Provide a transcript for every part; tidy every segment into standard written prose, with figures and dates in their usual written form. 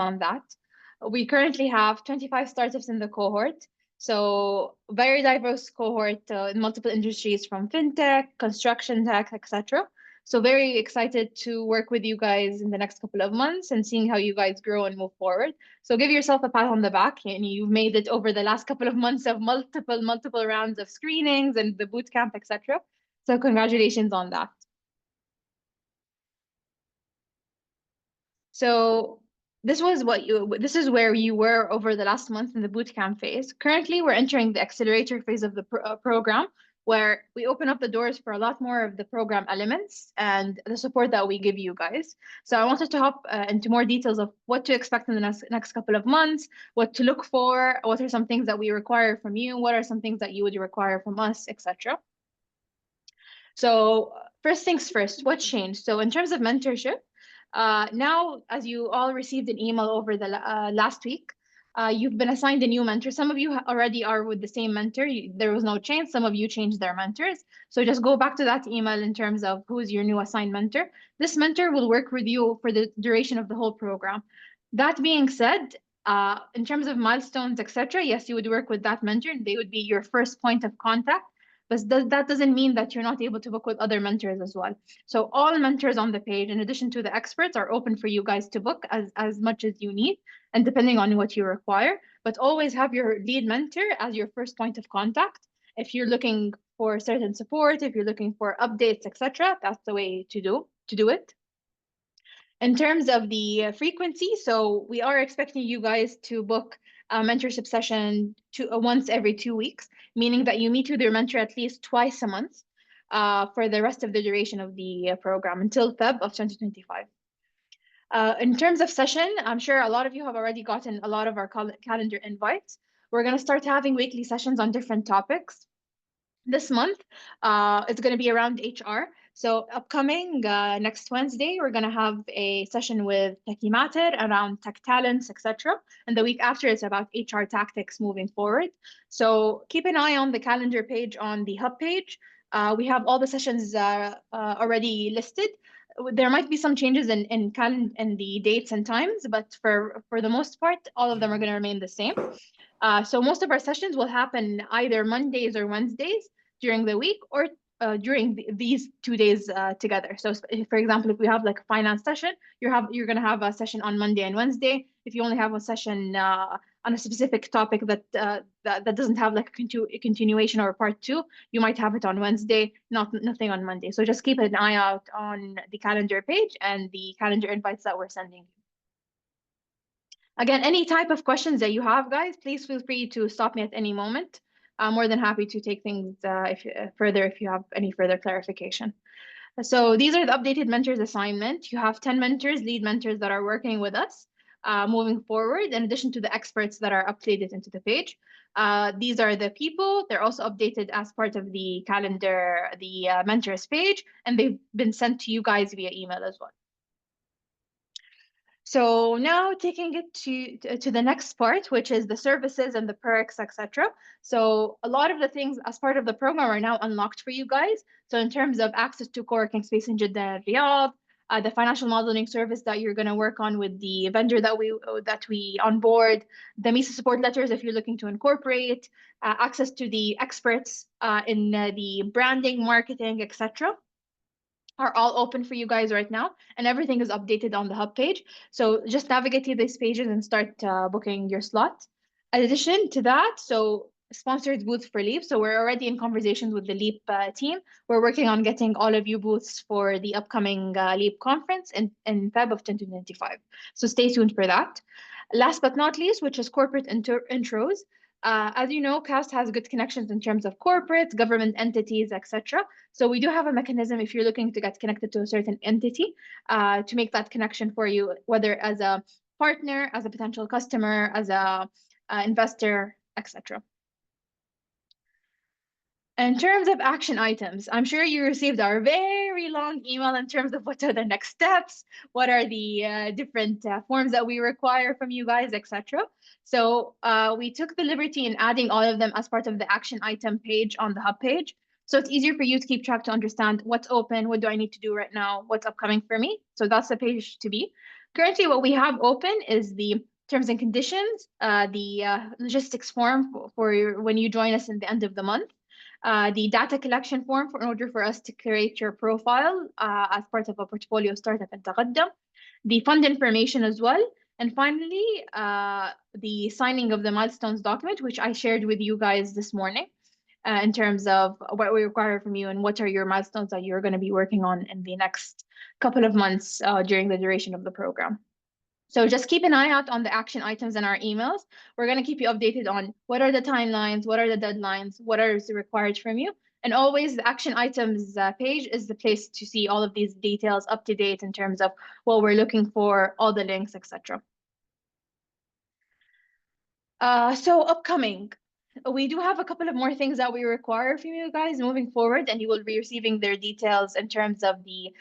on that. We currently have 25 startups in the cohort. So very diverse cohort in multiple industries from fintech, construction tech, etc. So very excited to work with you guys in the next couple of months and seeing how you guys grow and move forward. So give yourself a pat on the back, and you've made it over the last couple of months of multiple rounds of screenings and the boot camp, etc. So congratulations on that. So this is where you were over the last month in the bootcamp phase. Currently, we're entering the accelerator phase of the program, where we open up the doors for a lot more of the program elements and the support that we give you guys. So I wanted to hop into more details of what to expect in the next couple of months, what to look for, what are some things that we require from you, what are some things that you would require from us, etc. So first things first, what changed? So in terms of mentorship, now, as you all received an email over the last week, you've been assigned a new mentor. Some of you already are with the same mentor. There was no change. Some of you changed their mentors. So just go back to that email in terms of who is your new assigned mentor. This mentor will work with you for the duration of the whole program. That being said, in terms of milestones, etc., yes, you would work with that mentor. They would be your first point of contact. But that doesn't mean that you're not able to book with other mentors as well. So all mentors on the page, in addition to the experts, are open for you guys to book as much as you need and depending on what you require. But always have your lead mentor as your first point of contact. If you're looking for certain support, if you're looking for updates, etc., that's the way to do it. In terms of the frequency, so we are expecting you guys to book a mentorship session once every 2 weeks, meaning that you meet with your mentor at least twice a month for the rest of the duration of the program until Feb of 2025. In terms of session, I'm sure a lot of you have already gotten a lot of our calendar invites. We're going to start having weekly sessions on different topics. This month, it's going to be around HR. So upcoming next Wednesday, we're going to have a session with Taqadam around tech talents, etc. And the week after, it's about HR tactics moving forward. So keep an eye on the calendar page on the hub page. We have all the sessions already listed. There might be some changes in the dates and times, but for the most part, all of them are going to remain the same. So most of our sessions will happen either Mondays or Wednesdays during the week or during these 2 days together. So for example, if we have like a finance session, you're going to have a session on Monday and Wednesday. If you only have a session on a specific topic that doesn't have like a continuation or a part 2, you might have it on Wednesday, nothing on Monday. So just keep an eye out on the calendar page and the calendar invites that we're sending you. Again, any type of questions that you have, guys, please feel free to stop me at any moment. I'm more than happy to take things if you have any further clarification. So these are the updated mentors assignment. You have 10 mentors, lead mentors that are working with us moving forward, in addition to the experts that are uploaded into the page. These are the people. They're also updated as part of the calendar, the mentors page, and they've been sent to you guys via email as well. So now taking it to the next part, which is the services and the perks, etc. So a lot of the things as part of the program are now unlocked for you guys. So in terms of access to co-working space in Jeddah and Riyadh, the financial modeling service that you're going to work on with the vendor that we onboard, the MISA support letters if you're looking to incorporate, access to the experts in the branding, marketing, etc. are all open for you guys right now, and everything is updated on the hub page. So just navigate to these pages and start booking your slot. In addition to that, so sponsored booths for LEAP. So we're already in conversations with the LEAP team. We're working on getting all of you booths for the upcoming LEAP conference in Feb of 2025. So stay tuned for that. Last but not least, which is corporate intros. As you know, CAST has good connections in terms of corporates, government entities, etc. So we do have a mechanism if you're looking to get connected to a certain entity to make that connection for you, whether as a partner, as a potential customer, as a investor, etc. In terms of action items, I'm sure you received our very long email in terms of what are the next steps, what are the different forms that we require from you guys, etc. So we took the liberty in adding all of them as part of the action item page on the hub page. So it's easier for you to keep track to understand what's open, what do I need to do right now, what's upcoming for me. So that's the page to be. Currently, what we have open is the terms and conditions, the logistics form for when you join us in the end of the month, the data collection form in order for us to create your profile as part of a portfolio startup in Taqadam, the fund information as well, and finally, the signing of the milestones document, which I shared with you guys this morning. In terms of what we require from you and what are your milestones that you're going to be working on in the next couple of months during the duration of the program. So just keep an eye out on the action items in our emails. We're going to keep you updated on what are the timelines, what are the deadlines, what is required from you. And always the action items page is the place to see all of these details up to date in terms of what we're looking for, all the links, etc. So upcoming, we do have a couple of more things that we require from you guys moving forward, and you will be receiving their details in terms of the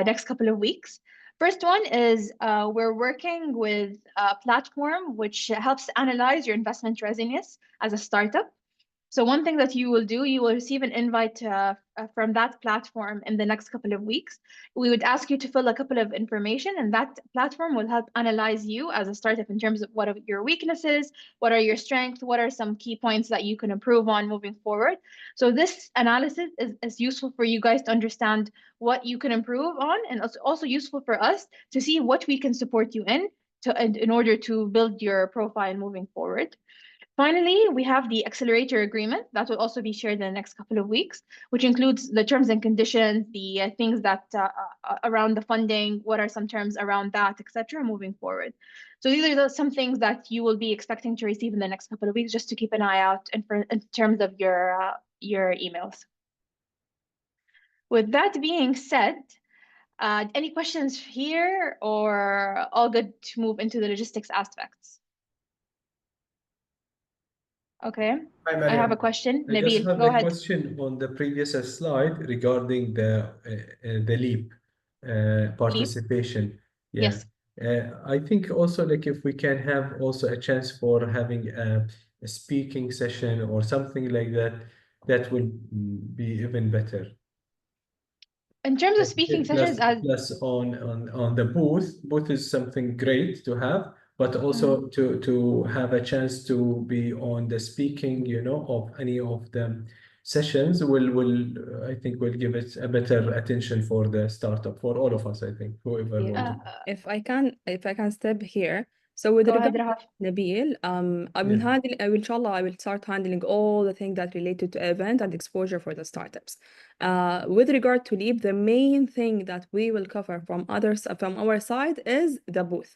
next couple of weeks. First one is we're working with a platform which helps analyze your investment readiness as a startup. So one thing that you will do, you will receive an invite from that platform in the next couple of weeks. We would ask you to fill a couple of information, and that platform will help analyze you as a startup in terms of what are your weaknesses, what are your strengths, what are some key points that you can improve on moving forward. So this analysis is useful for you guys to understand what you can improve on, and it's also useful for us to see what we can support you in order to build your profile moving forward. Finally, we have the Accelerator agreement that will also be shared in the next couple of weeks, which includes the terms and conditions, the things that around the funding, what are some terms around that, etc. moving forward. So these are some things that you will be expecting to receive in the next couple of weeks, just to keep an eye out in terms of your emails. With that being said, any questions here or all good to move into the logistics aspects? Okay, Hi, I Mariam. have a question. I just Nabil, have go a ahead. question on the previous slide regarding the LEAP participation. Yeah. Yes. I think also like if we can have also a chance for having a speaking session or something like that, that will be even better. In terms of speaking sessions, Plus on the booth is something great to have, but also to have a chance to be on the speaking, you know, of any of the sessions will I think will give it a better attention for the startup, for all of us, I think, whoever wants. If I can step here. So with go regard ahead, to Nabil, I will inshallah, I will start handling all the things that related to event and exposure for the startups. With regard to Leap, the main thing that we will cover from our side is the booth.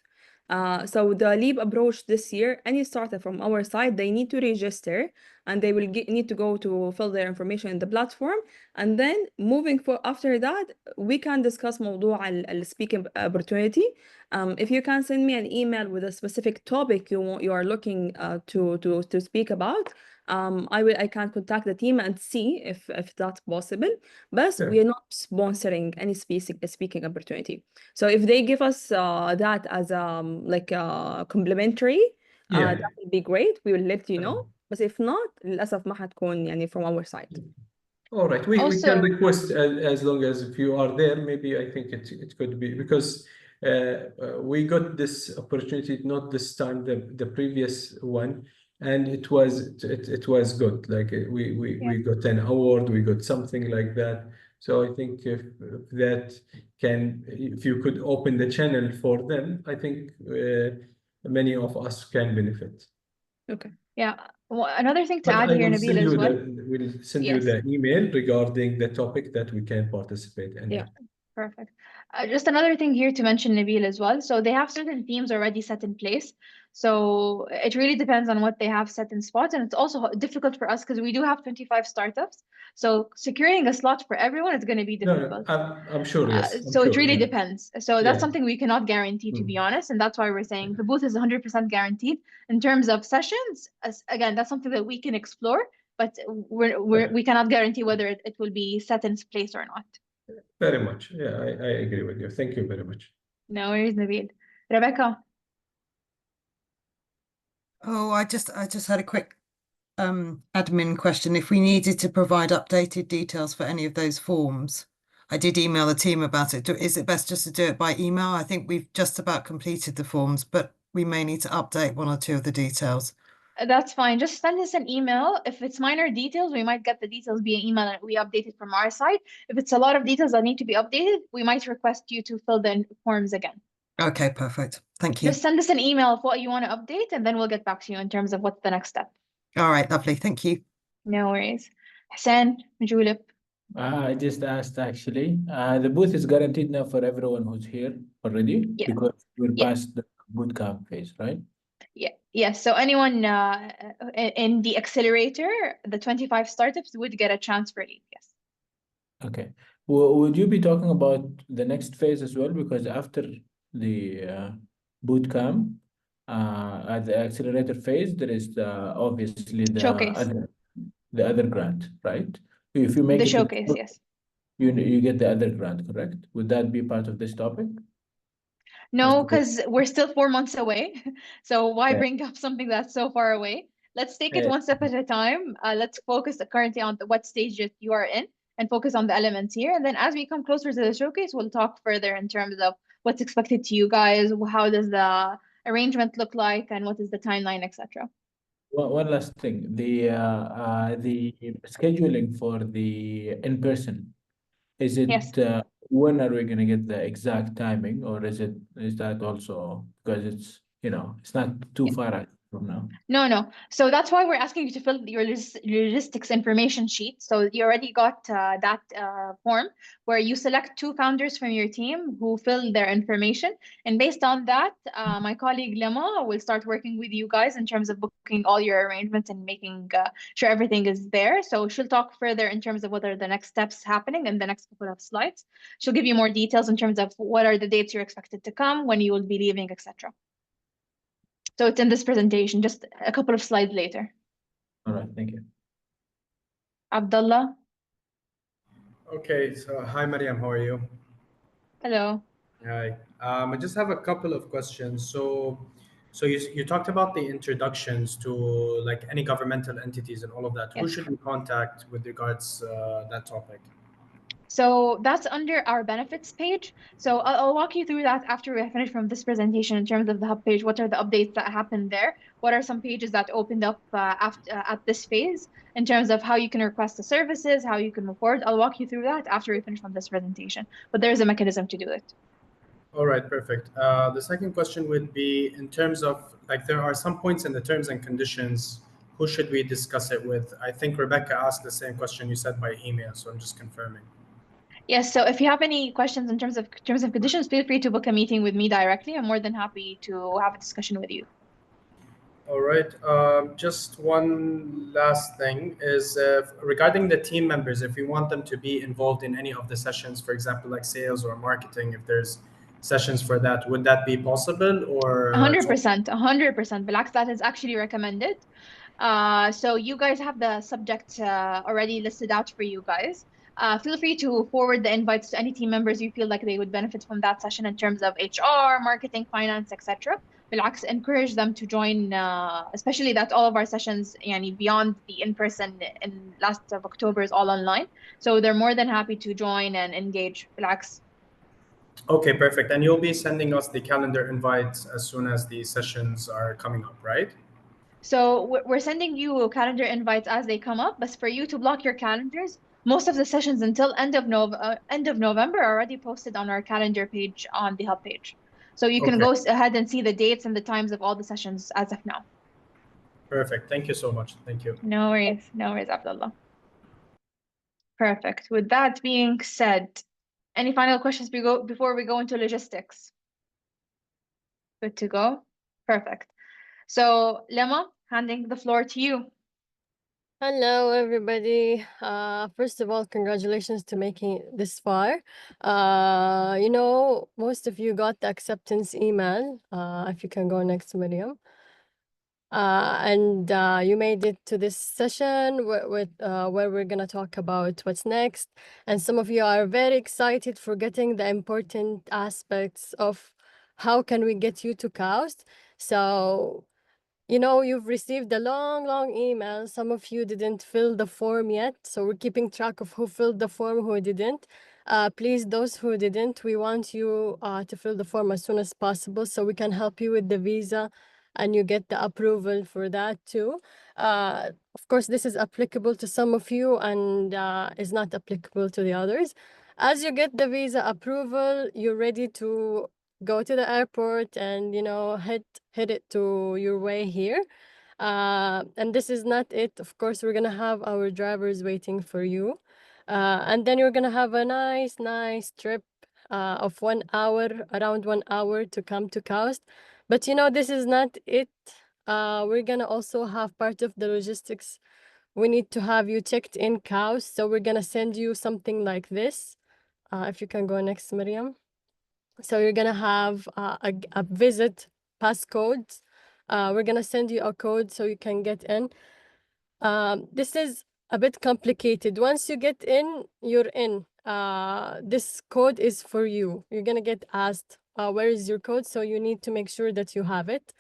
So the Leap approach this year, any startup from our side, they need to register and they will need to go to fill their information in the platform. And then moving after that, we can discuss موضوع speaking opportunity. If you can send me an email with a specific topic you are looking to speak about, I can contact the team and see if that's possible. But we are not sponsoring any speaking opportunity. So if they give us that as like complimentary, that would be great. We will let you know. But if not, للأسف ما حتكون يعني from our side. All right, we can request as long as if you are there, maybe I think it could be because we got this opportunity not this time, the previous one, and it was good. Like we got an award, we got something like that. So I think if you could open the channel for them, I think many of us can benefit. Okay. Yeah. Well, another thing to add here, Nabil, as well. We'll send you the email regarding the topic that we can participate in. Yeah. Perfect. Just another thing here to mention, Nabil, as well. So they have certain themes already set in place. So it really depends on what they have set in spot. And it's also difficult for us because we do have 25 startups. So securing a slot for everyone is going to be difficult. No, I'm sure, yes. It really depends. So that's something we cannot guarantee, to be honest. And that's why we're saying the booth is 100% guaranteed. In terms of sessions, again, that's something that we can explore, but we cannot guarantee whether it will be set in place or not. Very much. Yeah, I agree with you. Thank you very much. No worries, Nabil. Rebecca. Oh, I just had a quick admin question. If we needed to provide updated details for any of those forms, I did email the team about it. Is it best just to do it by email? I think we've just about completed the forms, but we may need to update one or two of the details. That's fine. Just send us an email. If it's minor details, we might get the details via email and we update it from our side. If it's a lot of details that need to be updated, we might request you to fill the forms again. Okay, perfect. Thank you. Just send us an email of what you want to update, and then we'll get back to you in terms of what's the next step. All right, lovely. Thank you. No worries. Hassan, Julep. I just asked actually. The booth is guaranteed now for everyone who's here already Yeah. because we're Yeah. past the bootcamp phase, right? Yeah. Yes. So anyone in the accelerator, the 25 startups would get a chance for leave. Yes. Okay. Well, would you be talking about the next phase as well? Because after the bootcamp, at the accelerator phase, there is obviously Showcase. the other grant, right? If you make The it to showcase, yes. you get the other grant, correct? Would that be part of this topic? No, because we're still 4 months away. So why Yeah. bring up something that's so far away? Let's take it Yeah. one step at a time. Let's focus currently on what stage that you are in and focus on the elements here. And then as we come closer to the showcase, we'll talk further in terms of what's expected to you guys, how does the arrangement look like, and what is the timeline, etc. One last thing, the scheduling for the in-person, is Yes. it when are we gonna get the exact timing, or is that also because it's it's not too far out from now? No. So that's why we're asking you to fill your logistics information sheet. So you already got that form where you select 2 founders from your team who fill their information. And based on that, my colleague Lema will start working with you guys in terms of booking all your arrangements and making sure everything is there. So she'll talk further in terms of what are the next steps happening in the next couple of slides. She'll give you more details in terms of what are the dates you're expected to come, when you will be leaving, etc. So it's in this presentation, just a couple of slides later. All right, thank you. Abdullah. Okay, so hi Mariam, how are you? Hello. Hi. I just have a couple of questions. So you talked about the introductions to like any governmental entities and all of that. Who Yes. should we contact with regards that topic? So that's under our benefits page. So I'll walk you through that after we finish from this presentation in terms of the hub page. What are the updates that happened there? What are some pages that opened up after at this phase in terms of how you can request the services, how you can move forward? I'll walk you through that after we finish from this presentation. But there's a mechanism to do it. All right, perfect. The second question would be in terms of like there are some points in the terms and conditions. Who should we discuss it with? I think Rebecca asked the same question you said by email, so I'm just confirming. Yes, so if you have any questions in terms of terms and conditions, feel free to book a meeting with me directly. I'm more than happy to have a discussion with you. All right. Just one last thing is regarding the team members, if we want them to be involved in any of the sessions, for example, like sales or marketing, if there's sessions for that, would that be possible or? 100%, 100%. Bilaks, that is actually recommended. So you guys have the subject already listed out for you guys. Feel free to forward the invites to any team members you feel like they would benefit from that session in terms of HR, marketing, finance, etc. Bilaks, encourage them to join, especially that all of our sessions, beyond the in-person in last of October is all online. So they're more than happy to join and engage. Bilaks. Okay, perfect. And you'll be sending us the calendar invites as soon as the sessions are coming up, right? So we're sending you calendar invites as they come up, but for you to block your calendars, most of the sessions until end of November are already posted on our calendar page on the hub page. So you can go ahead and see the dates and the times of all the sessions as of now. Perfect. Thank you so much. Thank you. No worries, Abdullah. Perfect. With that being said, any final questions before we go into logistics? Good to go? Perfect. So Lema, handing the floor to you. Hello, everybody. First of all, congratulations to making it this far. Most of you got the acceptance email. If you can go next, Miriam. And you made it to this session where we're gonna talk about what's next. And some of you are very excited for getting the important aspects of how can we get you to KAUST. So you've received a long email. Some of you didn't fill the form yet, so we're keeping track of who filled the form, who didn't. Please, those who didn't, we want you to fill the form as soon as possible so we can help you with the visa and you get the approval for that too. Of course, this is applicable to some of you and is not applicable to the others. As you get the visa approval, you're ready to go to the airport and, you know, head it to your way here. And this is not it. Of course, we're gonna have our drivers waiting for you. And then you're gonna have a nice trip of 1 hour, around 1 hour to come to KAUST. But you know, this is not it. We're gonna also have part of the logistics. We need to have you checked in KAUST. So we're gonna send you something like this. If you can go next, Miriam. So you're gonna have a visit passcode. We're gonna send you a code so you can get in. This is a bit complicated. Once you get in, you're in. This code is for you. You're gonna get asked, where is your code? So you need to make sure that you have it.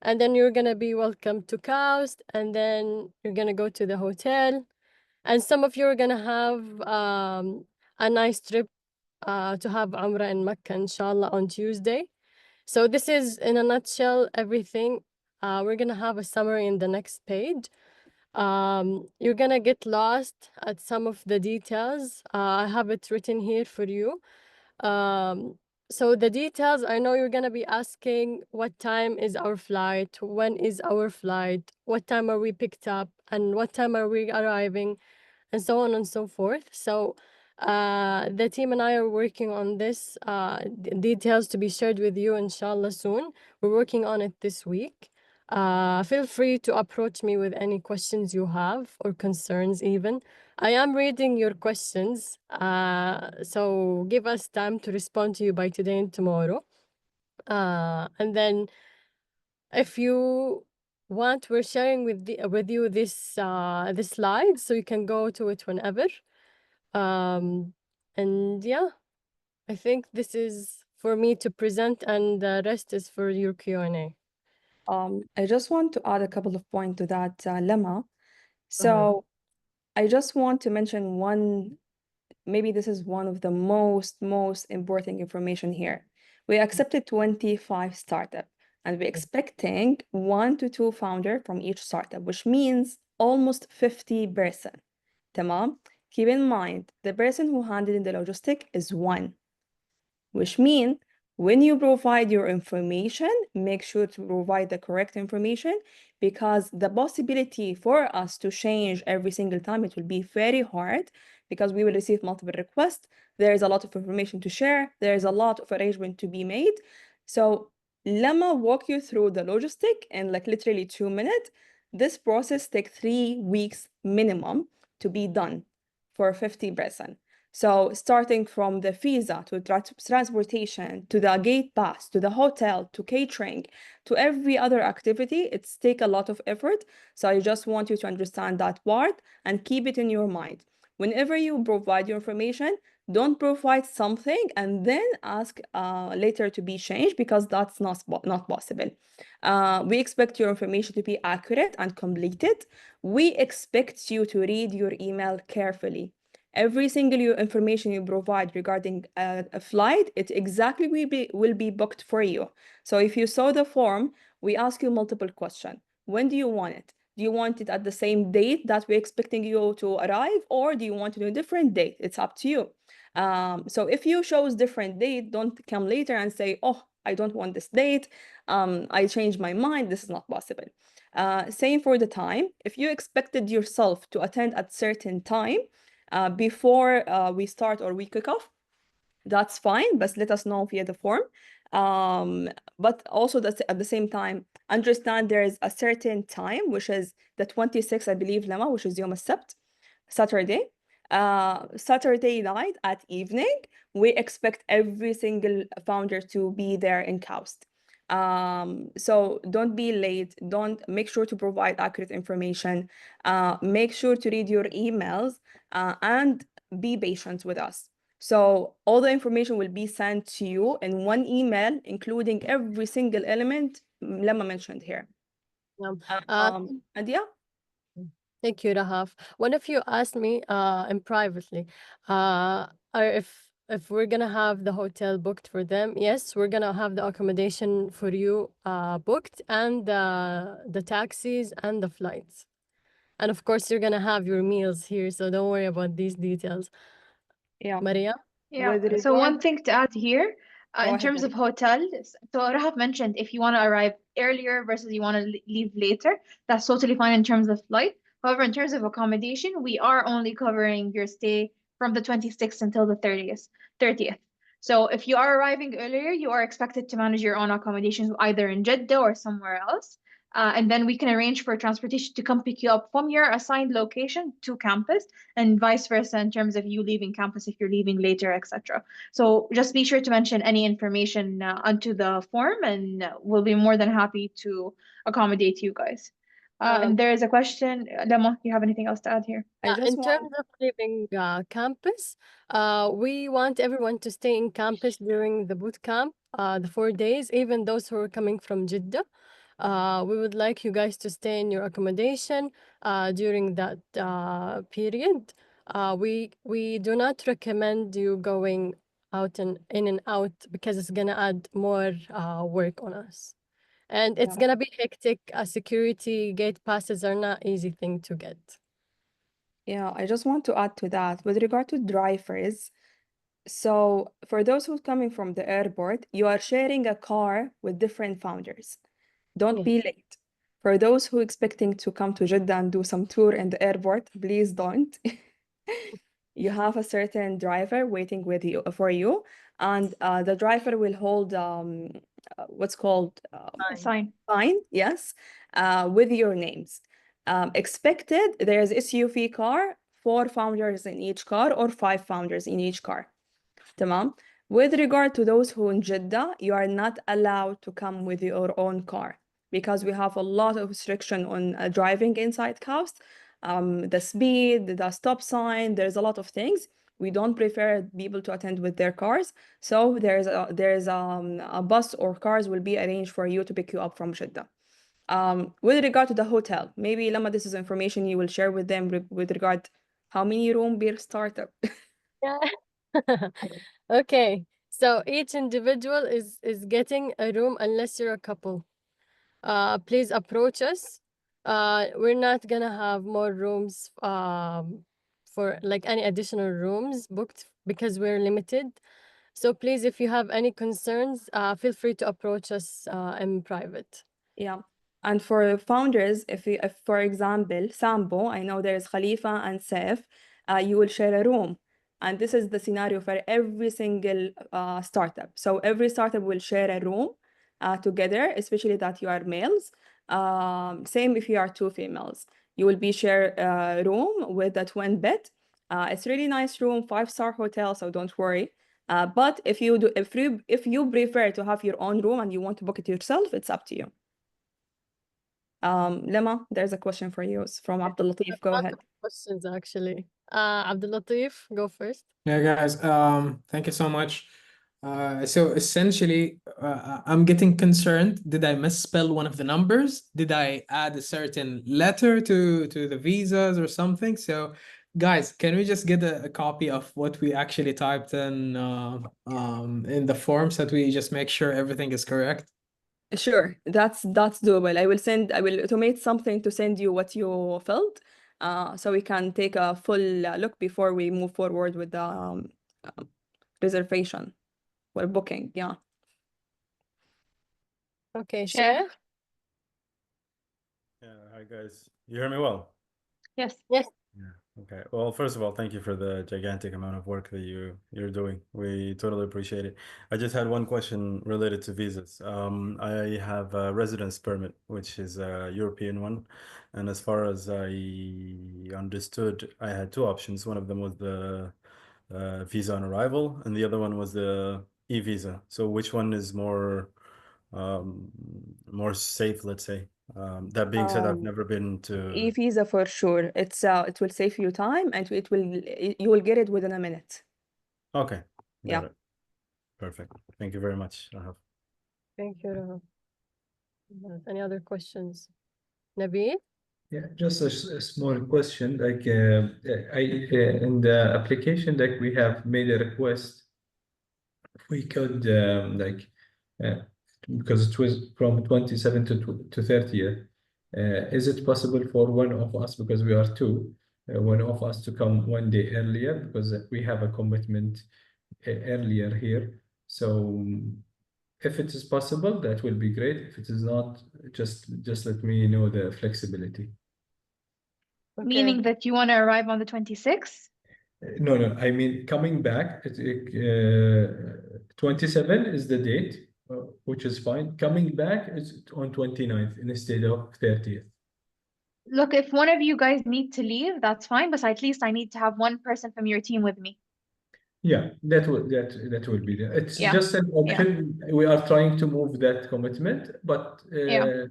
And then you're gonna be welcome to KAUST, and then you're gonna go to the hotel. And some of you are gonna have a nice trip to have Umrah in Mecca, inshallah, on Tuesday. So this is, in a nutshell, everything. We're gonna have a summary in the next page. You're gonna get lost at some of the details. I have it written here for you. So the details, I know you're gonna be asking what time is our flight, when is our flight, what time are we picked up, and what time are we arriving, and so on and so forth. So the team and I are working on this details to be shared with you, inshallah, soon. We're working on it this week. Feel free to approach me with any questions you have or concerns even. I am reading your questions, so give us time to respond to you by today and tomorrow. And then if you want, we're sharing with you this slide, so you can go to it whenever. And yeah, I think this is for me to present, and the rest is for your Q&A. I just want to add a couple of points to that, Lemma. So I just want to mention one, maybe this is one of the most important information here. We accepted 25 startup and we're expecting 1 to 2 founder from each startup, which means almost 50%. Tamam? Keep in mind, the person who handled the logistic is 1, which means when you provide your information, make sure to provide the correct information, because the possibility for us to change every single time, it will be very hard, because we will receive multiple requests. There is a lot of information to share. There is a lot of arrangement to be made. So Lemma walk you through the logistic in like literally 2 minutes. This process takes 3 weeks minimum to be done for 50%. So starting from the visa to transportation, to the gate pass, to the hotel, to catering, to every other activity, it's take a lot of effort. So I just want you to understand that part and keep it in your mind. Whenever you provide your information, don't provide something and then ask later to be changed, because that's not possible. We expect your information to be accurate and completed. We expect you to read your email carefully. Every single information you provide regarding a flight, it exactly will be booked for you. So if you saw the form, we ask you multiple questions. When do you want it? Do you want it at the same date that we're expecting you to arrive, or do you want it on a different date? It's up to you. So if you chose different date, don't come later and say, oh, I don't want this date. I changed my mind. This is not possible. Same for the time. If you expected yourself to attend at certain time, before we start or we kick off, that's fine, but let us know via the form. But also at the same time, understand there is a certain time, which is the 26th, I believe, Lama, which is Yom al-Sabt, Saturday. Saturday night at evening, we expect every single founder to be there in KAUST. So don't be late. Don't make sure to provide accurate information. Make sure to read your emails and be patient with us. So all the information will be sent to you in one email, including every single element Lemma mentioned here. And yeah. Thank you, Rahaf. One of you asked me, and privately, if we're gonna have the hotel booked for them, yes, we're gonna have the accommodation for you booked, and the taxis and the flights. And of course, you're gonna have your meals here, so don't worry about these details. Yeah. Maria? Yeah. With So one regard, thing to add here, go in ahead, terms of Nadia. hotels, so Rahab mentioned if you want to arrive earlier versus you want to leave later, that's totally fine in terms of flight. However, in terms of accommodation, we are only covering your stay from the 26th until the 30th. 30th. So if you are arriving earlier, you are expected to manage your own accommodations either in Jeddah or somewhere else. And then we can arrange for transportation to come pick you up from your assigned location to campus, and vice versa in terms of you leaving campus if you're leaving later, etc. So just be sure to mention any information onto the form, and we'll be more than happy to accommodate you guys. And there is a question, Lema, you have anything else to add here? I just In want, terms of leaving campus, we want everyone to stay in campus during the boot camp, the 4 days, even those who are coming from Jeddah. We would like you guys to stay in your accommodation during that period. We do not recommend you going out and in and out, because it's gonna add more work on us. And it's yeah. gonna be hectic. Security gate passes are not easy thing to get. Yeah, I just want to add to that with regard to drivers. So for those who are coming from the airport, you are sharing a car with different founders. Don't Yeah. be late. For those who expecting to come to Jeddah and do some tour in the airport, please don't. You have a certain driver waiting with you for you, and the driver will hold what's called A sign. sign, yes, with your names. Expected, there's SUV car, 4 founders in each car or 5 founders in each car. Tamam. With regard to those who in Jeddah, you are not allowed to come with your own car because we have a lot of restriction on driving inside Kaust. The speed, the stop sign, there's a lot of things. We don't prefer people to attend with their cars. So there's a bus or cars will be arranged for you to pick you up from Jeddah. With regard to the hotel, maybe Lama, this is information you will share with them with regard how many room per startup. Yeah. Okay. So each individual is getting a room unless you're a couple. Please approach us. We're not gonna have more rooms for like any additional rooms booked because we're limited. So please, if you have any concerns, feel free to approach us in private. Yeah. And for founders, if for example, Sambo, I know there's Khalifa and Saif, you will share a room. And this is the scenario for every single startup. So every startup will share a room together, especially that you are males. Same if you are 2 females. You will be share a room with a twin bed. It's really nice room, 5-star hotel, so don't worry. But if you prefer to have your own room and you want to book it yourself, it's up to you. Lema, there's a question for you. It's from Abdul Latif. Go ahead. Questions actually. Abdul Latif, go first. Yeah, guys, thank you so much. So essentially, I'm getting concerned. Did I misspell one of the numbers? Did I add a certain letter to the visas or something? So, guys, can we just get a copy of what we actually typed in the form so that we just make sure everything is correct? Sure, that's doable. I will automate something to send you what you filled, so we can take a full look before we move forward with the reservation or booking. Yeah. Okay, Share. Sheikh. Yeah, hi guys. You hear me well? Yes. Yes. Yeah. Okay. Well, first of all, thank you for the gigantic amount of work that you're doing. We totally appreciate it. I just had one question related to visas. I have a residence permit, which is a European one, and as far as I understood, I had 2 options. One of them was the visa on arrival, and the other one was the e-visa. So which one is more safe, let's say? That being said, I've never been to. E-visa for sure. It will save you time and you will get it within a minute. Okay. Yeah. Got it. Perfect. Thank you very much, Rahaf. Thank you, Rahaf. Any other questions? Nabil? Yeah, just a small question. Like in the application, like we have made a request. If we could because it was from 27 to 30th. Is it possible for one of us, because we are two, one of us to come one day earlier, because we have a commitment earlier here. So if it is possible, that will be great. If it is not, just let me know the flexibility. Okay. Meaning that you want to arrive on the 26th? No, I mean coming back. 27 is the date, which is fine. Coming back is on 29th instead of 30th. Look, if one of you guys need to leave, that's fine, but at least I need to have one person from your team with me. Yeah, that will be there. It's Yeah. just an option. We are trying to move that commitment, but if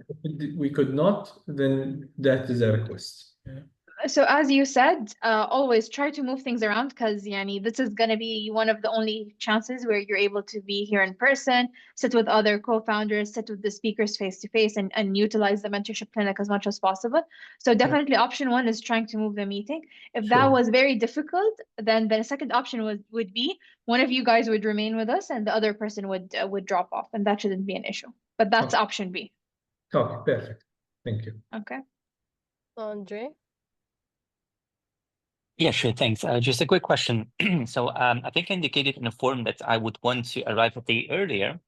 we could not, then that is a request. Yeah. So as you said, always try to move things around, because this is going to be one of the only chances where you're able to be here in person, sit with other co-founders, sit with the speakers face to face, and utilize the mentorship clinic as much as possible. So definitely option one is trying to move the meeting. If that was very difficult, then the second option would be one of you guys would remain with us and the other person would drop off, and that shouldn't be an issue. But that's option B. Okay, perfect. Thank you. Okay. Andre? Yeah, sure. Thanks. Just a quick question. So I think I indicated in the form that I would want to arrive a day earlier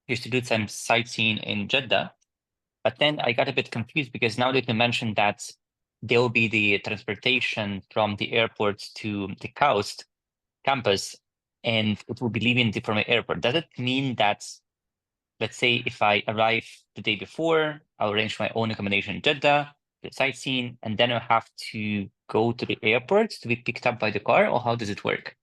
just to do some sightseeing in Jeddah. But then I got a bit confused because now that you mentioned that there will be the transportation from the airport to the coast campus and it will be leaving from the airport. Does it mean that, let's say, if I arrive the day before, I'll arrange my own accommodation in Jeddah, the sightseeing, and then I'll have to go to the airport to be picked up by the car, or how does it work?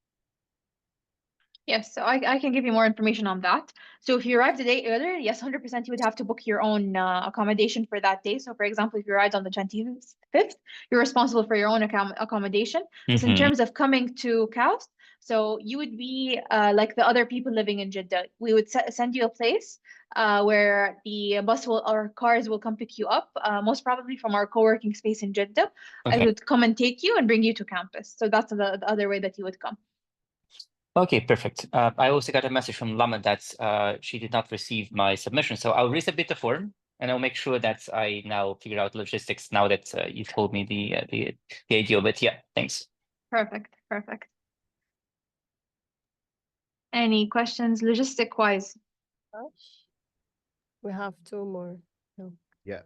Yes, so I can give you more information on that. So if you arrived a day earlier, yes, 100% you would have to book your own accommodation for that day. So for example, if you arrived on the 25th, you're responsible for your own accommodation. So in terms of coming to KAUST, so you would be like the other people living in Jeddah. We would send you a place where the bus or cars will come pick you up, most probably from our co-working space in Jeddah. Okay. I would come and take you and bring you to campus. So that's the other way that you would come. Okay, perfect. I also got a message from Lama that she did not receive my submission. So I'll resubmit the form and I'll make sure that I now figure out logistics now that you told me the idea of it. Yeah, thanks. Perfect. Any questions logistic-wise? We have two more. No. Yeah.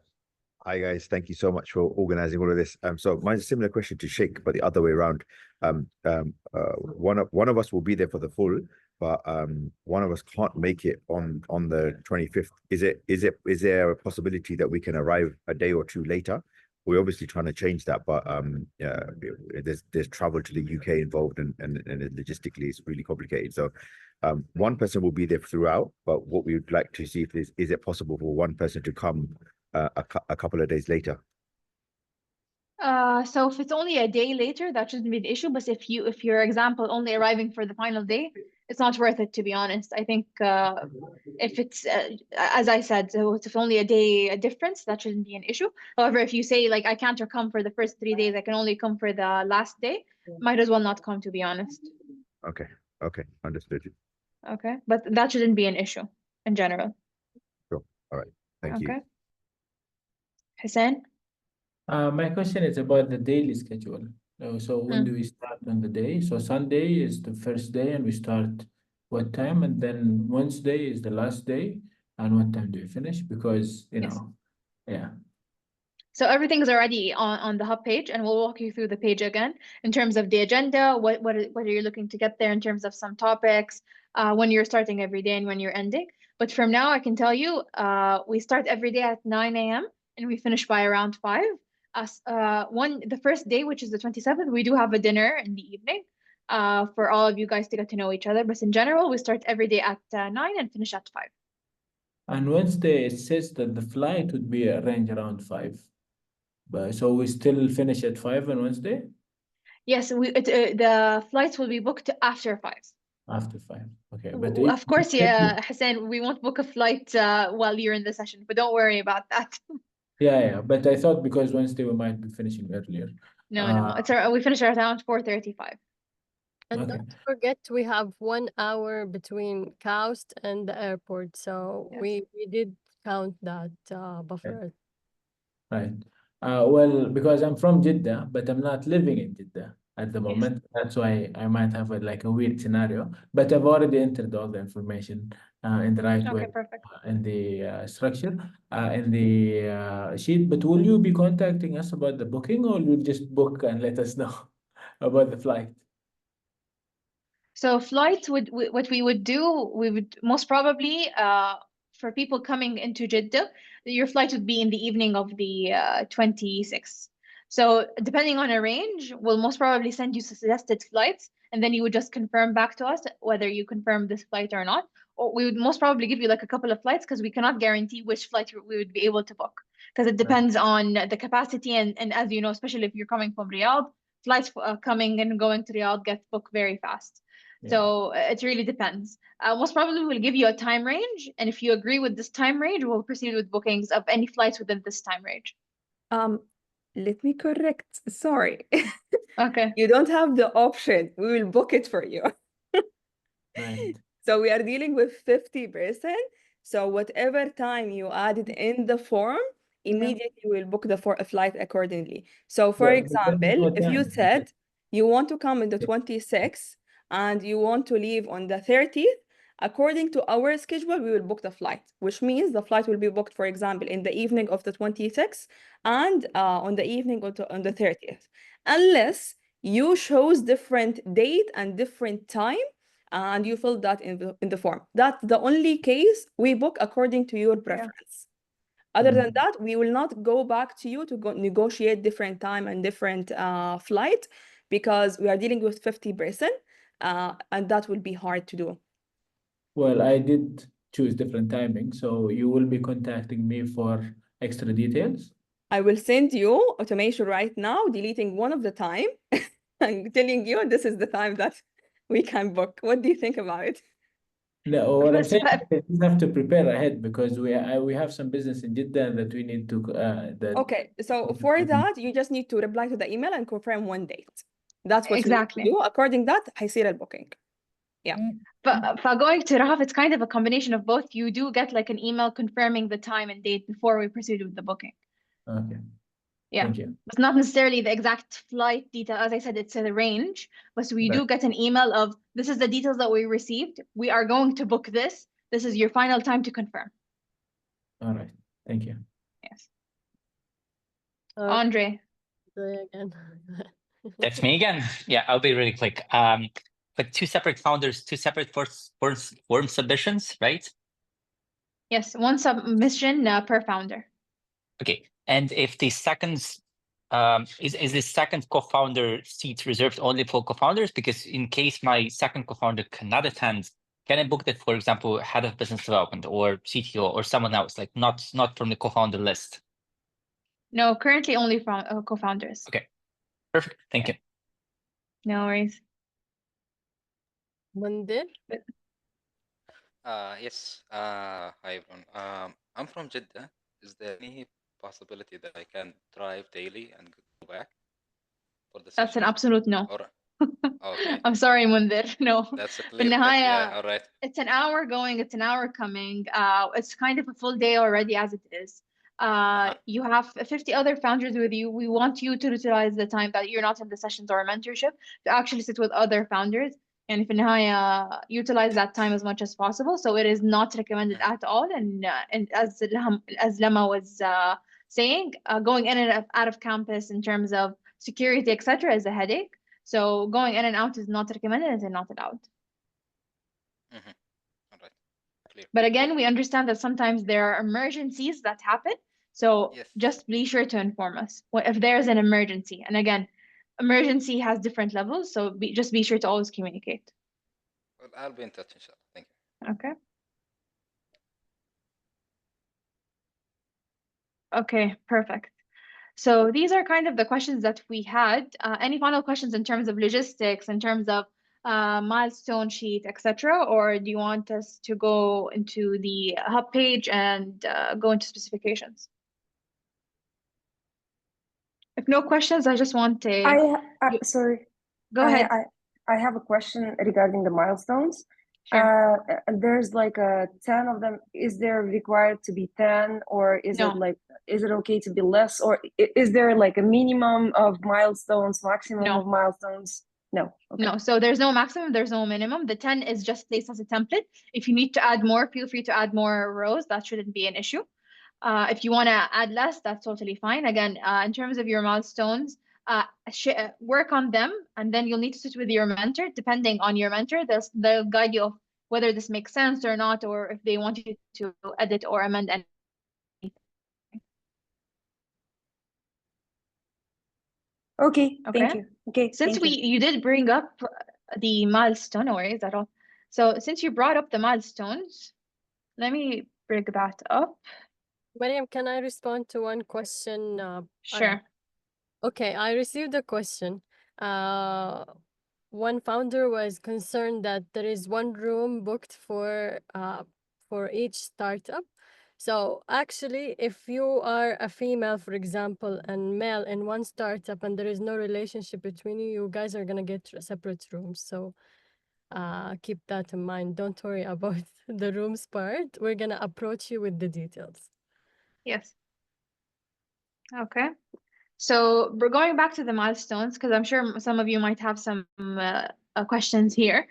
Hi guys, thank you so much for organizing all of this. So mine's a similar question to Sheikh, but the other way around. One of us will be there for the full, but one of us can't make it on the 25th. Is there a possibility that we can arrive a day or two later? We're obviously trying to change that, but there's travel to the UK involved, and logistically it's really complicated. So one person will be there throughout, but what we would like to see is it possible for one person to come a couple of days later? So if it's only a day later, that shouldn't be the issue. But if your example only arriving for the final day, it's not worth it, to be honest. I think if it's as I said, so it's only a day difference, that shouldn't be an issue. However, if you say like I can't come for the first 3 days, I can only come for the last day, might as well not come, to be honest. Okay, understood. Okay, but that shouldn't be an issue in general. Sure. All right. Thank you. Okay. Hussein? My question is about the daily schedule. So when do we start on the day? So Sunday is the first day and we start what time? And then Wednesday is the last day. And what time do we finish? Because, you know, yeah. So everything's already on the hub page, and we'll walk you through the page again in terms of the agenda, what are you looking to get there in terms of some topics, when you're starting every day and when you're ending. But from now, I can tell you, we start every day at 9 a.m. and we finish by around 5. The first day, which is the 27th, we do have a dinner in the evening for all of you guys to get to know each other. But in general, we start every day at 9 and finish at 5. And Wednesday, it says that the flight would be arranged around 5. But so we still finish at 5 on Wednesday? Yes, the flights will be booked after 5. After 5, okay. But Of course, yeah, Hassan, we won't book a flight while you're in the session, but don't worry about that. Yeah, but I thought because Wednesday we might be finishing earlier. No. We finish around 4:35. And Okay. don't forget, we have 1 hour between Coast and the airport, so Yes. we did count that buffer. Right. Well, because I'm from Jeddah, but I'm not living in Jeddah at the moment. That's why I might have like a weird scenario. But I've already entered all the information in the right way, Okay, perfect. in the structure, in the sheet. But will you be contacting us about the booking, or will you just book and let us know about the flight? So flights what we would do, we would most probably for people coming into Jeddah, your flight would be in the evening of the 26th. So depending on a range, we'll most probably send you suggested flights, and then you would just confirm back to us whether you confirm this flight or not. Or we would most probably give you like a couple of flights because we cannot guarantee which flight we would be able to book because it depends on the capacity and as you know, especially if you're coming from Riyadh, flights coming and going to Riyadh get booked very fast. So it really depends. Most probably we'll give you a time range, and if you agree with this time range, we'll proceed with bookings of any flights within this time range. Let me correct. Sorry. Okay. You don't have the option. We will book it for you. Right. So we are dealing with 50%. So whatever time you added in the form, immediately we'll book the flight accordingly. So for example, if you said you want to come on the 26th and you want to leave on the 30th, according to our schedule, we will book the flight, which means the flight will be booked, for example, in the evening of the 26th and on the evening on the 30th, unless you chose different date and different time and you filled that in the form. That's the only case we book according to your preference. Other than that, we will not go back to you to go negotiate different time and different flight because we are dealing with 50%, and that will be hard to do. Well, I did choose different timing, so you will be contacting me for extra details. I will send you automation right now, deleting one of the time and telling you this is the time that we can book. What do you think about it? No, what I'm saying is we have to prepare ahead because we have some business in Jeddah that we need to Okay, so for that you just need to reply to the email and confirm one date. That's what exactly you do. According that, هيصير البooking. Yeah. But going to Rahaf, it's kind of a combination of both. You do get like an email confirming the time and date before we proceed with the booking. Okay. Yeah. Thank you. It's not necessarily the exact flight detail. As I said, it's a range, but we do get an email of this is the details that we received. We are going to book this. This is your final time to confirm. All right. Thank you. Yes. Andre. Again. That's me again. Yeah, I'll be really quick. Like two separate founders, two separate form submissions, right? Yes, one submission per founder. Okay. And if the second is the second co-founder seat reserved only for co-founders? Because in case my second co-founder cannot attend, can I book that, for example, head of business development or CTO or someone else, like not from the co-founder list? No, currently only from co-founders. Okay, perfect. Thank you. No worries. Mundir? Yes. Hi everyone. I'm from Jeddah. Is there any possibility that I can drive daily and go back for the That's an session? absolute no. Or okay. I'm sorry, Mundir. No. That's a clear cut. Yeah. بالنهاية, All right. it's an hour going, it's an hour coming. It's kind of a full day already as it is. You have 50 other founders with you. We want you to utilize the time that you're not in the sessions or mentorship to actually sit with other founders. And في النهاية, utilize that time as much as possible. So it is not recommended at all. And as Lama was saying, going in and out of campus in terms of security, etc., is a headache. So going in and out is not recommended and not allowed. All right. Clear. But again, we understand that sometimes there are emergencies that happen. So just be sure to inform us if there's an emergency. And again, emergency has different levels. So just be sure to always communicate. Well, I'll be in touch, inshallah. Thank you. Okay. Okay, perfect. So these are kind of the questions that we had. Any final questions in terms of logistics, in terms of milestone sheet, etc., or do you want us to go into the hub page and go into specifications? If no questions, I just want to. Sorry. Go ahead. I have a question regarding the milestones. Sure. There's like 10 of them. Is there required to be 10, or is No. it like, is it okay to be less, or is there like a minimum of milestones, maximum No. of milestones? No. Okay. No, so there's no maximum, there's no minimum. The 10 is just placed as a template. If you need to add more, feel free to add more rows. That shouldn't be an issue. If you want to add less, that's totally fine. Again, in terms of your milestones, work on them, and then you'll need to sit with your mentor. Depending on your mentor, they'll guide you of whether this makes sense or not, or if they want you to edit or amend anything. Okay, thank you. Okay, since you did bring up the milestone, no worries at all. So since you brought up the milestones, let me bring that up. Mariam, can I respond to one question? Sure. Okay, I received a question. One founder was concerned that there is one room booked for each startup. So actually, if you are a female, for example, and male in one startup, and there is no relationship between you, you guys are gonna get separate rooms. So keep that in mind. Don't worry about the rooms part. We're gonna approach you with the details. Yes. Okay. So we're going back to the milestones, because I'm sure some of you might have some questions here.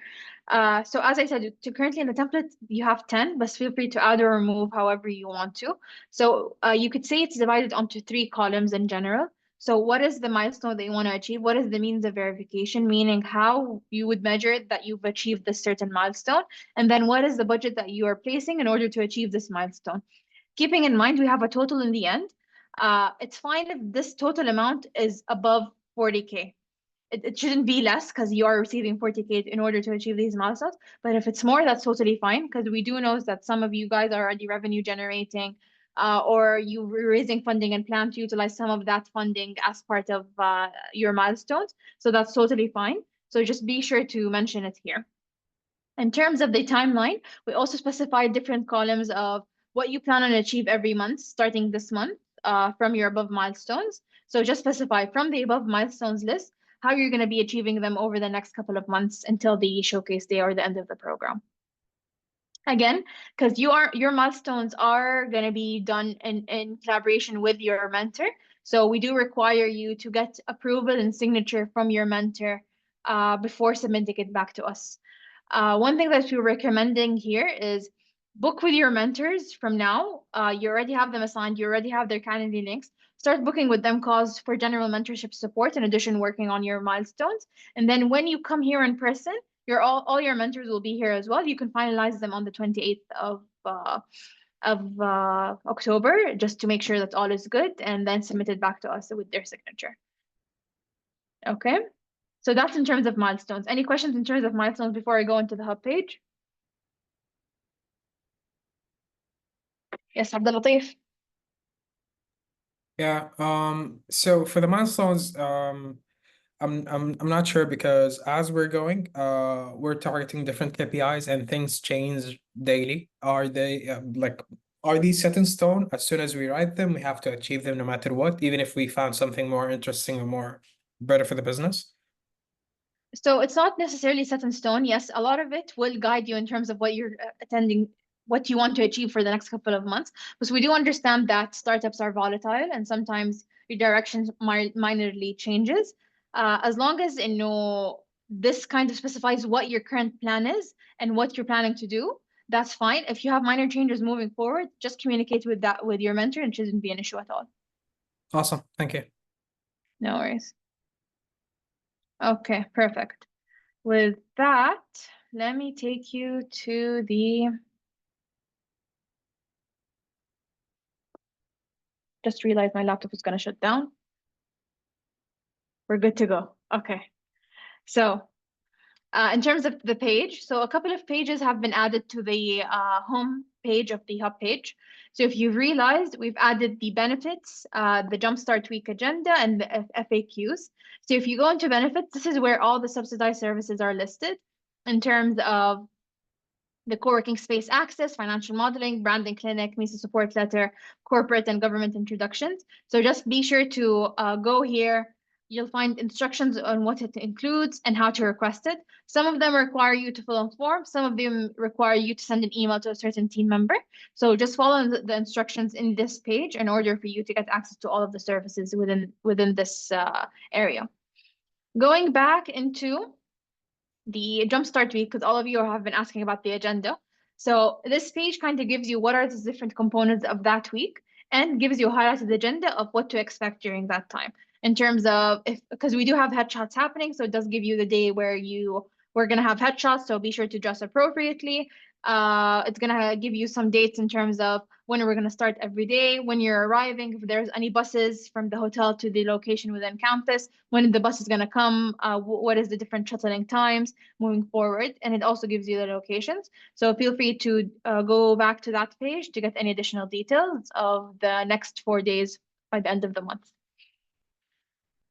So as I said, currently in the template, you have 10, but feel free to add or remove however you want to. So you could say it's divided onto 3 columns in general. So what is the milestone that you want to achieve? What is the means of verification, meaning how you would measure that you've achieved this certain milestone? And then what is the budget that you are placing in order to achieve this milestone? Keeping in mind, we have a total in the end. It's fine if this total amount is above 40K. It shouldn't be less, because you are receiving 40K in order to achieve these milestones. But if it's more, that's totally fine, because we do know that some of you guys are already revenue generating, or you're raising funding and plan to utilize some of that funding as part of your milestones. So that's totally fine. So just be sure to mention it here. In terms of the timeline, we also specified different columns of what you plan on achieve every month, starting this month, from your above milestones. So just specify from the above milestones list how you're going to be achieving them over the next couple of months until the showcase day or the end of the program. Again, because your milestones are going to be done in collaboration with your mentor. So we do require you to get approval and signature from your mentor before submitting it back to us. One thing that we're recommending here is book with your mentors from now. You already have them assigned, you already have their calendar links. Start booking with them calls for general mentorship support, in addition working on your milestones. And then when you come here in person, all your mentors will be here as well. You can finalize them on the 28th of October, just to make sure that all is good, and then submit it back to us with their signature. Okay. So that's in terms of milestones. Any questions in terms of milestones before I go into the hub page? Yes, Abdul Latif. Yeah. So for the milestones, I'm not sure, because as we're going, we're targeting different KPIs and things change daily. Are they are these set in stone? As soon as we write them, we have to achieve them no matter what, even if we found something more interesting or more better for the business? So it's not necessarily set in stone. Yes, a lot of it will guide you in terms of what you're attending, what you want to achieve for the next couple of months. Because we do understand that startups are volatile and sometimes your direction minorly changes. As long as this kind of specifies what your current plan is and what you're planning to do, that's fine. If you have minor changes moving forward, just communicate with your mentor, and it shouldn't be an issue at all. Awesome. Thank you. No worries. Okay, perfect. With that, let me take you to the... Just realized my laptop is going to shut down. We're good to go. Okay. So in terms of the page, so a couple of pages have been added to the home page of the hub page. So if you've realized, we've added the benefits, the Jumpstart Week agenda, and the FAQs. So if you go into benefits, this is where all the subsidized services are listed in terms of the co-working space access, financial modeling, branding clinic, MISA support letter, corporate and government introductions. So just be sure to go here. You'll find instructions on what it includes and how to request it. Some of them require you to fill in forms. Some of them require you to send an email to a certain team member. So just follow the instructions in this page in order for you to get access to all of the services within this area. Going back into the Jumpstart Week, because all of you have been asking about the agenda. So this page kind of gives you what are the different components of that week and gives you a highlighted agenda of what to expect during that time. In terms of because we do have headshots happening, so it does give you the day where we're gonna have headshots, so be sure to dress appropriately. It's gonna give you some dates in terms of when we're gonna start every day, when you're arriving, if there's any buses from the hotel to the location within campus, when the bus is gonna come, what is the different shuttling times moving forward, and it also gives you the locations. So feel free to go back to that page to get any additional details of the next 4 days by the end of the month.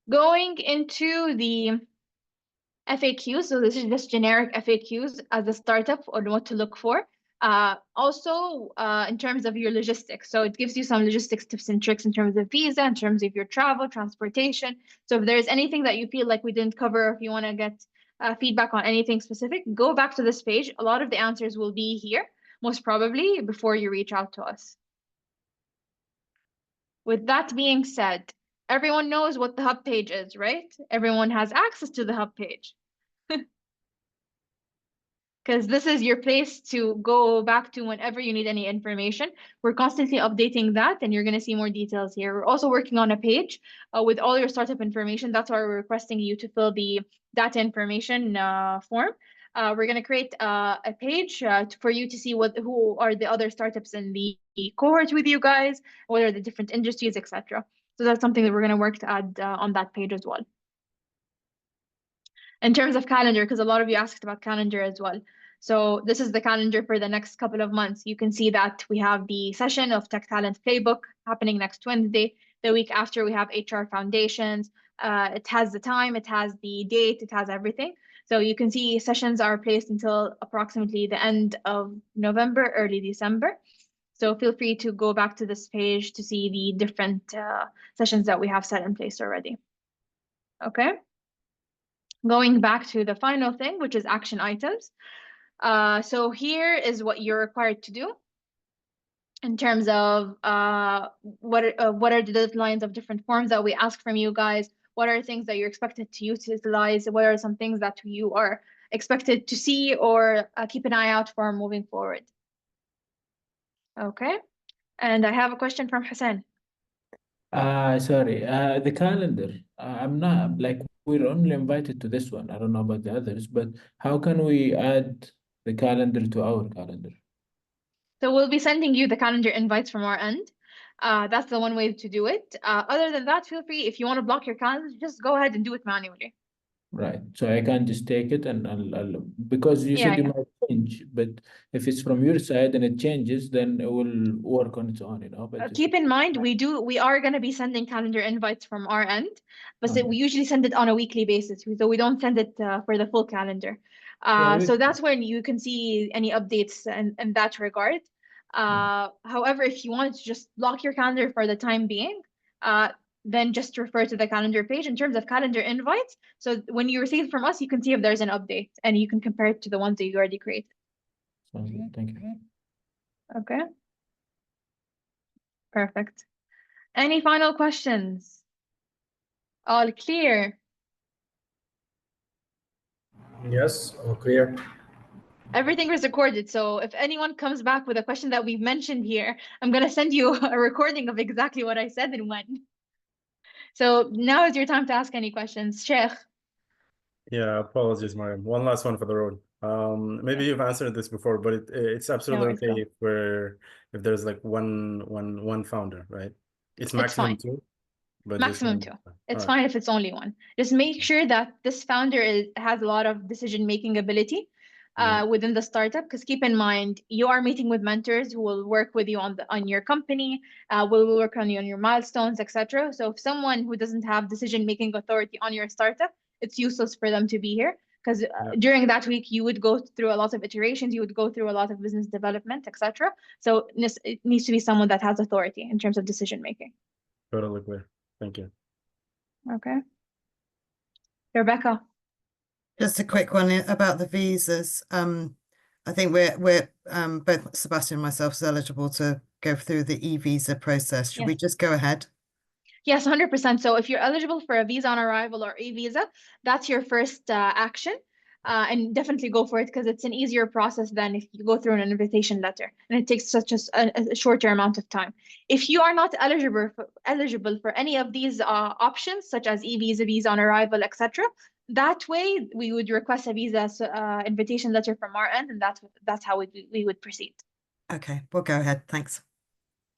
Going into the FAQs, so this is just generic FAQs as a startup on what to look for. Also, in terms of your logistics, so it gives you some logistics tips and tricks in terms of visa, in terms of your travel, transportation. So if there's anything that you feel like we didn't cover, if you want to get feedback on anything specific, go back to this page. A lot of the answers will be here, most probably, before you reach out to us. With that being said, everyone knows what the hub page is, right? Everyone has access to the hub page. Because this is your place to go back to whenever you need any information. We're constantly updating that, and you're going to see more details here. We're also working on a page with all your startup information. That's why we're requesting you to fill the data information form. We're going to create a page for you to see who are the other startups in the cohort with you guys, what are the different industries, etc. So that's something that we're going to work to add on that page as well. In terms of calendar, because a lot of you asked about calendar as well. So this is the calendar for the next couple of months. You can see that we have the session of Tech Talent Playbook happening next Wednesday. The week after, we have HR Foundations. It has the time, it has the date, it has everything. So you can see sessions are placed until approximately the end of November, early December. So feel free to go back to this page to see the different sessions that we have set in place already. Okay. Going back to the final thing, which is action items. So here is what you're required to do in terms of what are the deadlines of different forms that we ask from you guys. What are things that you're expected to utilize? What are some things that you are expected to see or keep an eye out for moving forward? Okay. And I have a question from Hussein. Sorry, the calendar. I'm not like we're only invited to this one. I don't know about the others, but how can we add the calendar to our calendar? So we'll be sending you the calendar invites from our end. That's the one way to do it. Other than that, feel free, if you want to block your calendar, just go ahead and do it manually. Right. So I can just take it and I'll because you said you might change, but if it's from your side and it changes, then it will work on its own, you know. But keep in mind, we are going to be sending calendar invites from our end, but Okay. we usually send it on a weekly basis, so we don't send it for the full calendar. Yeah, So that's when you can see any updates in that regard. However, if you wanted to just block your calendar for the time being, then just refer to the calendar page in terms of calendar invites. So when you receive from us, you can see if there's an update and you can compare it to the ones that you already created. Sounds good. Thank you. Okay. Perfect. Any final questions? All clear? Yes, all clear. Everything is recorded, so if anyone comes back with a question that we've mentioned here, I'm going to send you a recording of exactly what I said and when. So now is your time to ask any questions. Sheikh. Yeah, apologies, Mariam. One last one for the road. Maybe you've answered this before, but it's absolutely okay if there's like one founder, right? It's maximum fine. 2, but Maximum 2. It's fine if it's only one. Just make sure that this founder has a lot of decision-making ability within the startup, because keep in mind, you are meeting with mentors who will work with you on your company, will work on you on your milestones, etc. So if someone who doesn't have decision-making authority on your startup, it's useless for them to be here. because during that week you would go through a lot of iterations, you would go through a lot of business development, etc. So it needs to be someone that has authority in terms of decision making. Totally clear. Thank you. Okay. Rebecca. Just a quick one about the visas. I think we're both Sebastian and myself is eligible to go through the e-visa process. Should we just go ahead? Yes, 100%. So if you're eligible for a visa on arrival or e-visa, that's your first action. And definitely go for it because it's an easier process than if you go through an invitation letter, and it takes such a shorter amount of time. If you are not eligible for any of these options, such as e-visa, visa on arrival, etc., that way we would request a visa invitation letter from our end, and that's how we would proceed. Okay, we'll go ahead. Thanks.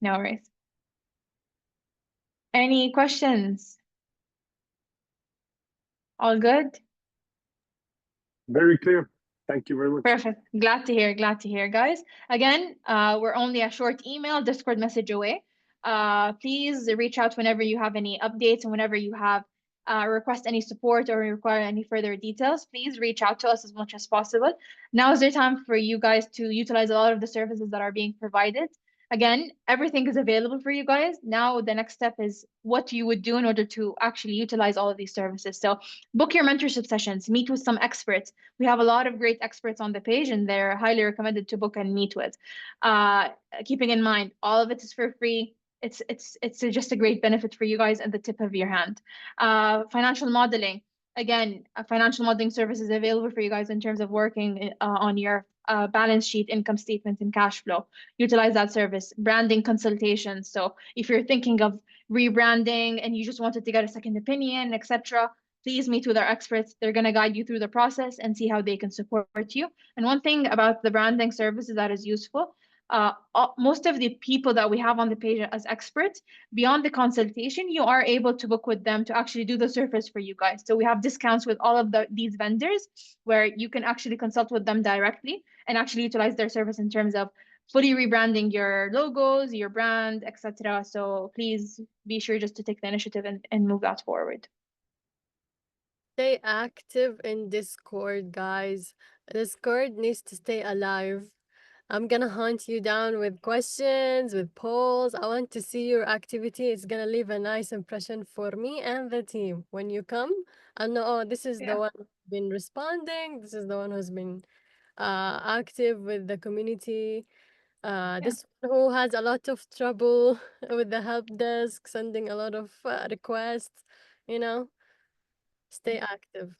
No worries. Any questions? All good? Very clear. Thank you very much. Perfect. Glad to hear, guys. Again, we're only a short email, Discord message away. Please reach out whenever you have any updates and whenever you have request any support or require any further details. Please reach out to us as much as possible. Now is the time for you guys to utilize a lot of the services that are being provided. Again, everything is available for you guys. Now the next step is what you would do in order to actually utilize all of these services. So book your mentorship sessions, meet with some experts. We have a lot of great experts on the page and they're highly recommended to book and meet with. Keeping in mind, all of it is for free. It's just a great benefit for you guys at the tip of your hand. Financial modeling. Again, financial modeling service is available for you guys in terms of working on your balance sheet, income statement, and cash flow. Utilize that service. Branding consultations. So if you're thinking of rebranding and you just wanted to get a second opinion, etc., please meet with our experts. They're going to guide you through the process and see how they can support you. And one thing about the branding services that is useful, most of the people that we have on the page as experts, beyond the consultation, you are able to book with them to actually do the service for you guys. So we have discounts with all of these vendors where you can actually consult with them directly and actually utilize their service in terms of fully rebranding your logos, your brand, etc. So please be sure just to take the initiative and move that forward. Stay active in Discord, guys. Discord needs to stay alive. I'm gonna hunt you down with questions, with polls. I want to see your activity. It's gonna leave a nice impression for me and the team. When you come, I know, oh, this is the one who's been responding. This is the one who's been active with the community. This one who has a lot of trouble with the help desk, sending a lot of requests, you know. Stay active.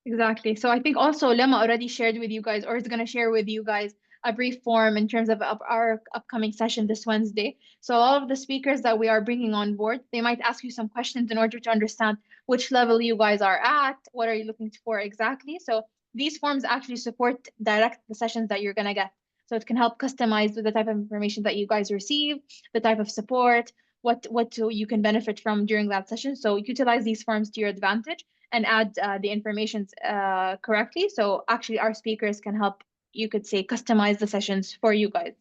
Exactly. So I think also Lema already shared with you guys, or is going to share with you guys, a brief form in terms of our upcoming session this Wednesday. So all of the speakers that we are bringing on board, they might ask you some questions in order to understand which level you guys are at, what are you looking for exactly. So these forms actually support direct the sessions that you're going to get. So it can help customize the type of information that you guys receive, the type of support, what you can benefit from during that session. So utilize these forms to your advantage and add the information correctly. So actually our speakers can help, you could say, customize the sessions for you guys.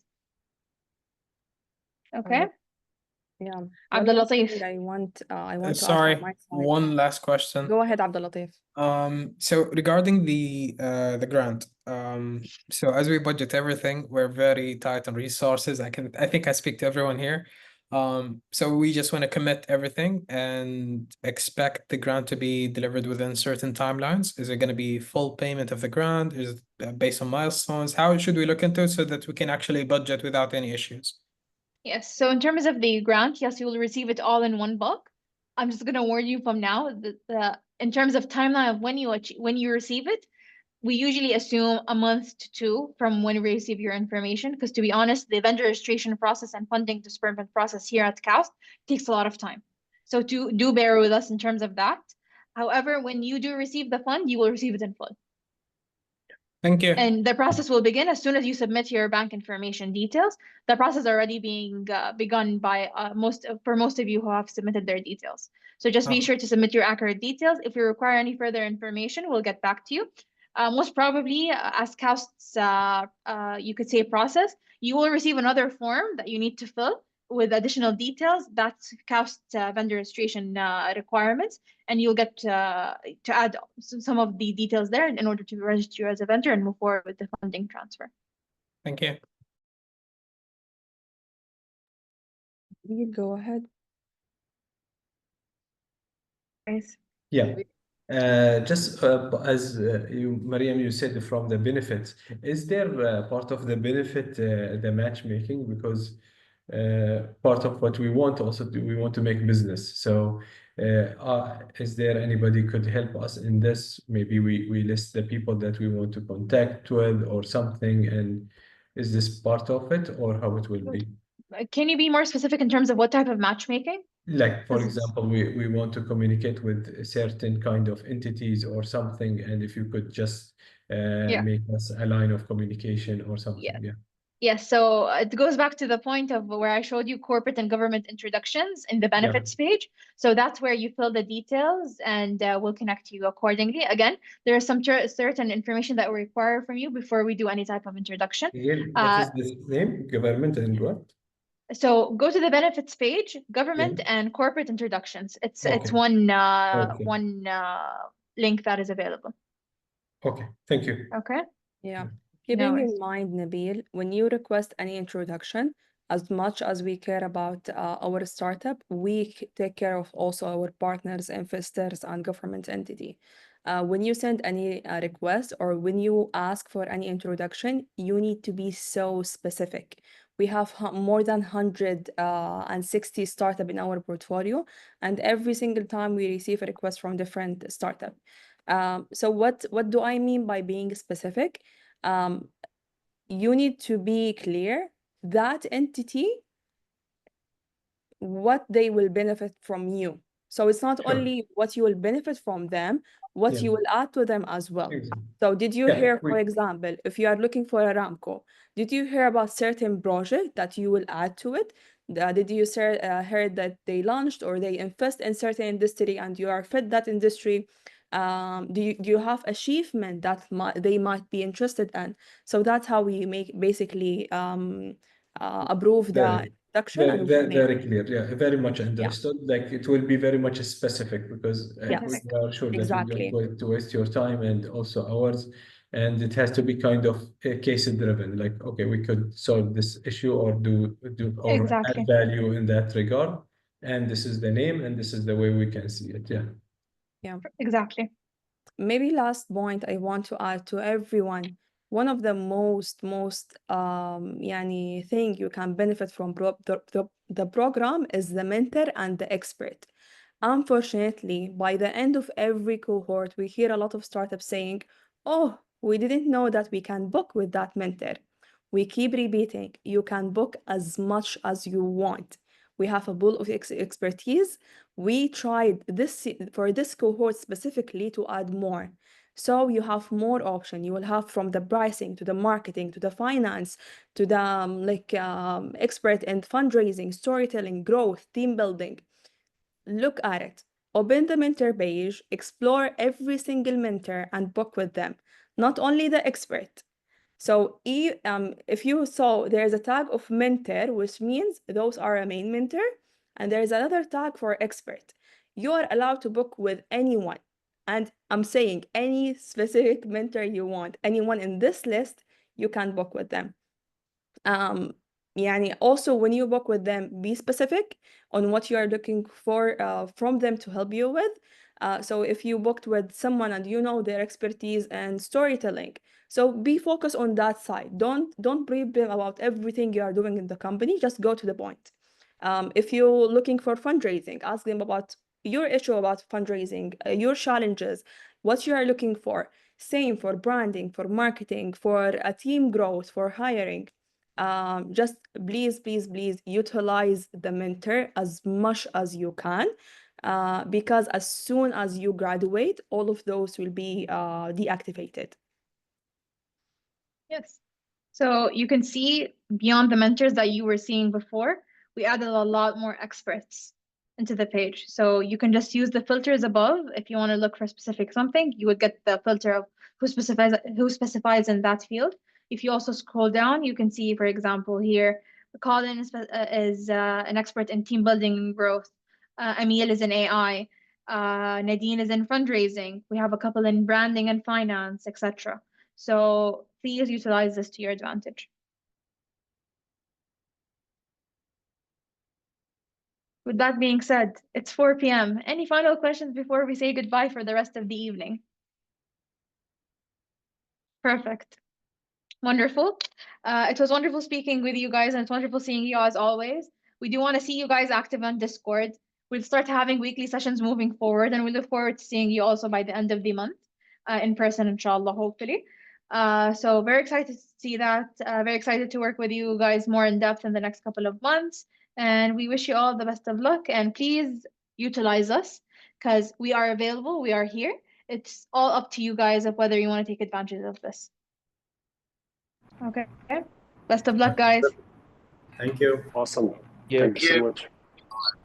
Okay. Yeah. Abdul Latif. I want to ask Sorry, on my side. one last question. Go ahead, Abdul Latif. So regarding the grant, so as we budget everything, we're very tight on resources. I think I speak to everyone here. So we just want to commit everything and expect the grant to be delivered within certain timelines. Is it going to be full payment of the grant? Is it based on milestones? How should we look into it so that we can actually budget without any issues? Yes. So in terms of the grant, yes, you will receive it all in one bulk. I'm just going to warn you from now that in terms of timeline of when you receive it, we usually assume a month to 2 from when we receive your information, because to be honest, the vendor registration process and funding disbursement process here at KAUST takes a lot of time. So do bear with us in terms of that. However, when you do receive the fund, you will receive it in full. Thank you. And the process will begin as soon as you submit your bank information details. The process already being begun by most of you who have submitted their details. So just be sure to submit your accurate details. If you require any further information, we'll get back to you. Most probably, as KAUST's, you could say, process, you will receive another form that you need to fill with additional details, that's CAUST vendor registration requirements, and you'll get to add some of the details there in order to register you as a vendor and move forward with the funding transfer. Thank you. You go ahead. Nice. Yeah. Just as Mariam, you said from the benefits, is there part of the benefit the matchmaking? Because part of what we want also we want to make business. So is there anybody could help us in this? Maybe we list the people that we want to contact with or something, and is this part of it or how it will be? Can you be more specific in terms of what type of matchmaking? Like, for example, we want to communicate with a certain kind of entities or something, and if you could just make us a line of communication or something. Yeah. Yes, so it goes back to the point of where I showed you corporate and government introductions in the benefits page. So that's where you fill the details, and we'll connect you accordingly. Again, there is some certain information that we require from you before we do any type of introduction. What is the name? Government and what? So go to the benefits page, government and corporate introductions. It's one one link that is available. Okay, thank you. Okay. Yeah. Keeping in mind, Nabil, when you request any introduction, as much as we care about our startup, we take care of also our partners, investors, and government entity. When you send any request or when you ask for any introduction, you need to be so specific. We have more than 160 startups in our portfolio, and every single time we receive a request from different startup. So what do I mean by being specific? You need to be clear that entity, what they will benefit from you. So it's not only what you will benefit from them, what you will add to them as well. So did you hear, for example, if you are looking for Aramco, did you hear about certain project that you will add to it? Did you heard that they launched or they invest in certain industry and you are fit that industry? Do you have achievement that they might be interested in? So that's how we make basically approve the introduction. Very clear. Yeah, very much understood. Like it will be very much specific because we are sure that we don't want to waste your time and also ours. And it has to be kind of case driven. Like, okay, we could solve this issue or do or add value in that regard. And this is the name, and this is the way we can see it. Yeah. Yeah, exactly. Maybe last point I want to add to everyone. One of the most thing you can benefit from the program is the mentor and the expert. Unfortunately, by the end of every cohort, we hear a lot of startups saying, "Oh, we didn't know that we can book with that mentor." We keep repeating, you can book as much as you want. We have a pool of expertise. We tried this for this cohort specifically to add more. So you have more option. You will have from the pricing to the marketing to the finance to the expert in fundraising, storytelling, growth, team building. Look at it. Open the mentor page, explore every single mentor and book with them. Not only the expert. So if you saw there's a tag of mentor, which means those are a main mentor, and there's another tag for expert. You are allowed to book with anyone. And I'm saying any specific mentor you want, anyone in this list, you can book with them. Also when you book with them, be specific on what you are looking for from them to help you with. So if you booked with someone and you know their expertise and storytelling, so be focused on that side. Don't brief them about everything you are doing in the company. Just go to the point. If you're looking for fundraising, ask them about your issue about fundraising, your challenges, what you are looking for. Same for branding, for marketing, for a team growth, for hiring. Just please utilize the mentor as much as you can, because as soon as you graduate, all of those will be deactivated. Yes. So you can see beyond the mentors that you were seeing before, we added a lot more experts into the page. So you can just use the filters above. If you want to look for specific something, you would get the filter of who specifies in that field. If you also scroll down, you can see, for example, here Colin is an expert in team building and growth. Emil is in AI. Nadine is in fundraising. We have a couple in branding and finance, etc. So please utilize this to your advantage. With that being said, it's 4 p.m. Any final questions before we say goodbye for the rest of the evening? Perfect. Wonderful. It was wonderful speaking with you guys, and it's wonderful seeing you as always. We do want to see you guys active on Discord. We'll start having weekly sessions moving forward, and we look forward to seeing you also by the end of the month in person, inshallah, hopefully. So very excited to see that. Very excited to work with you guys more in depth in the next couple of months. And we wish you all the best of luck. And please utilize us because we are available. We are here. It's all up to you guys of whether you want to take advantage of this. Okay. Best of luck, guys. Thank you. Awesome. Yeah. Thank you so much.